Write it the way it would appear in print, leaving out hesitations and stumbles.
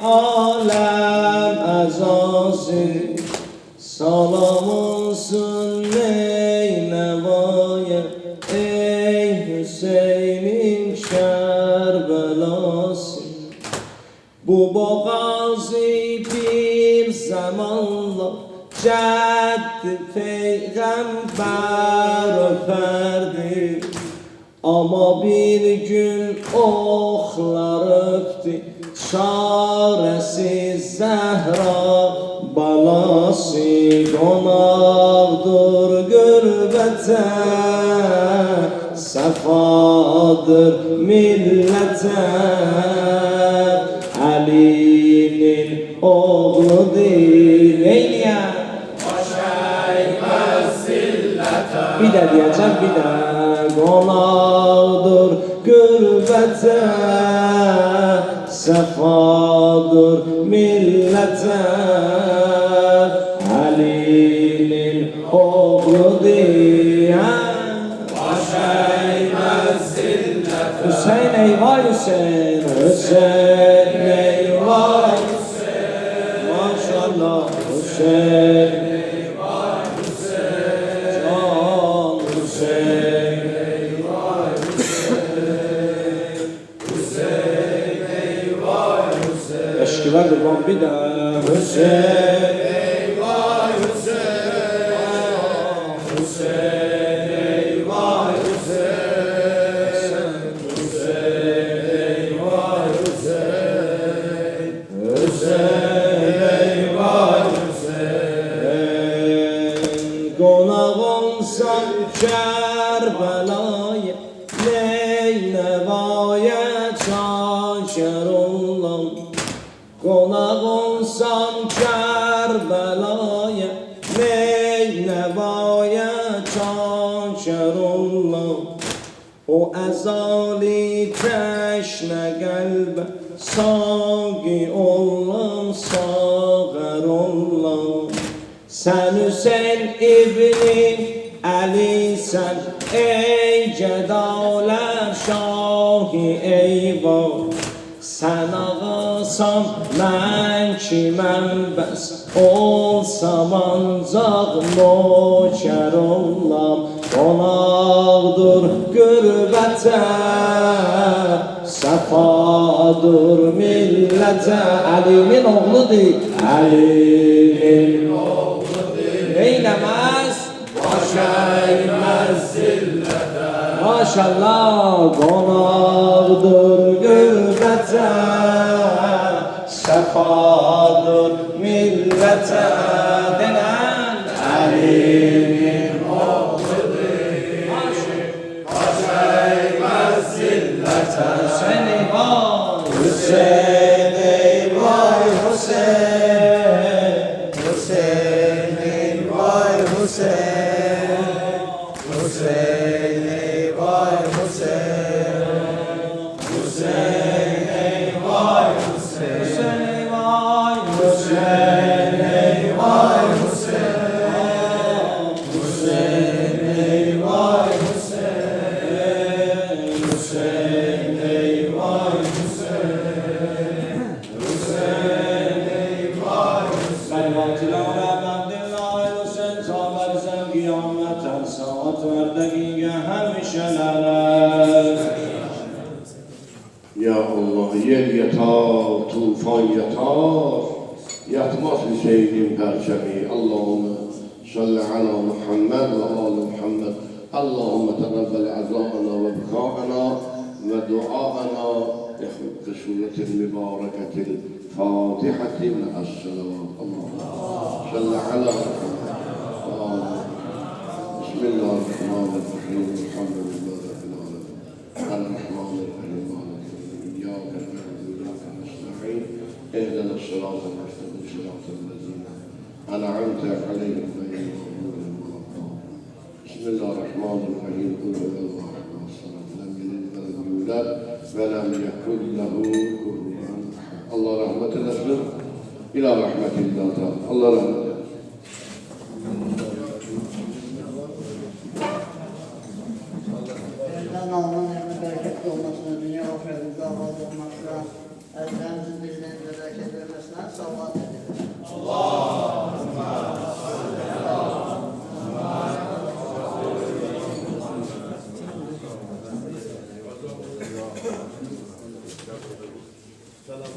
alem azası. Salam olsun Neyneva'ya, ey Hüseyin'in Kerbelası. Bu boğazı bir zamanla Ceddi Peygamber öperdi. Ama bir gün oklar öptü çaresiz Zehra balası. Konağdır gürbete, sefadır millete. Ali'nin oğlu değil ya. Bir de diyeceğim bir de. Konağdır gürbete, sefadır millete. Ali'nin oğlu diye Hüseyin eyvah Hüseyin, Hüseyin eyvah Hüseyin. Maşallah Hüseyin eyvah Hüseyin. Can Hüseyin eyvah Hüseyin. Hüseyin eyvah Hüseyin. Eşki vardır lan bir de Hüseyin eyvah Hüseyin. Hüseyin eyvah Hüseyin. Hüseyin eyvah Hüseyin. Hüseyin eyvah Hüseyin. Konak olsan Kerbela'ya, Neyneva'ya çaşır olam. Konak olsan Kerbela'ya, Neyneva'ya çaşır olam. O ezali teşne kalbe saği olam, sağır olam. Sen Hüseyin İbni Ali sen, ey cedaler şahi eyvah. Sen ağasan mən kiməm bəs, olsam ancaq nökər olam. Qonaqdır gürbətə, səfadır millətə. Ali'nin oğludur, Ali'nin oğludur. Neyləməz? Baş eğməz zillətə. Maşallah qonaqdır gürbətə, səfadır millətə. Denən Ali'nin oğludur. Baş eğməz zillətə. Hüseyin eyvah Hüseyin eyvah Hüseyin. Hüseyin eyvah Hüseyin. Hüseyin eyvah Hüseyin. Hüseyin eyvah Hüseyin. Hüseyin eyvah Hüseyin eyvah Hüseyin. Hüseyin eyvah Hüseyin. Hüseyin eyvah Hüseyin. Hüseyin eyvah Hüseyin. Belvatilara bendillâhi Hüseyin sahaber sen kıyametten saat verdeki hemşelere. Ya Allah, yer yatar, tufan yatar, yatmaz Hüseyin'in perçemi. Allahümme salli ala Muhammed ve ala Muhammed. Allahümme teqabbel azâna ve bukâna ve duâna bi suretil mübareketil fatihatil as-salavat. Allahümme salli ala Muhammed ve ala Bismillahirrahmanirrahim. Elhamdülillahi Rabbil alemin. Errahmanirrahim. İyyâke na'budu ve iyyâke nestaîn. İhdina s-sirâtal mustakîm, sirâtal lezîne en'amte aleyhim gayril mağdûbi aleyhim ve lad-dâllîn. Bismillahirrahmanirrahim. Kul huvallahu ehad. Lam yelid ve lem yulad ve lem yekun lehu kufuven ahad. Allah rahmet eylesin. İlâ rahmetillah. Allah rahmet eylesin. Allah'ın emri bereketli olmasını, dünya ahiretinde razı olmasına, Efendimizin bizden bereketli Selam.